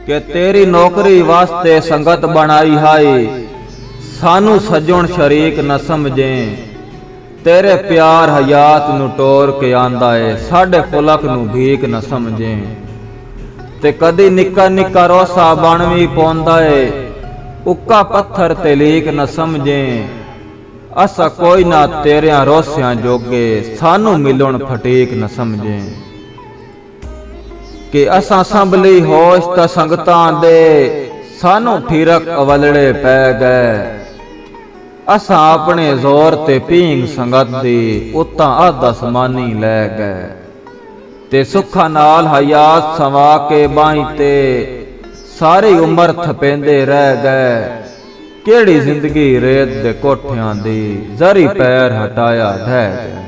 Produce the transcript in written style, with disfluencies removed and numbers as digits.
कि तेरी नौकरी वास्ते संगत बनाई हाई, सानू सजण शरीक न समझें। तेरे प्यार हयात नू टोर के आंदा है, साडे फुलक नू भीख न समझें। ते कदी निक्का निक्का रोसा बन भी पौंदा है, उक्का पत्थर ते लीक न समझें। असा कोई ना तेरिया रोसियां जोगे, सानू मिलण फटीक न समझें। कि असा संभली होश त संगतां दे, सानू ठीरक अवलड़े पै गए। असा अपने जोर ते पींग संगत दी, उतां अध आसमानी लै गए। ते सुखा नाल हयात सवा के बाई ते, सारी उम्र थपेंदे रह गए। केड़ी जिंदगी रेत दे कोठियां दी, जरी पैर हटाया ढह गए।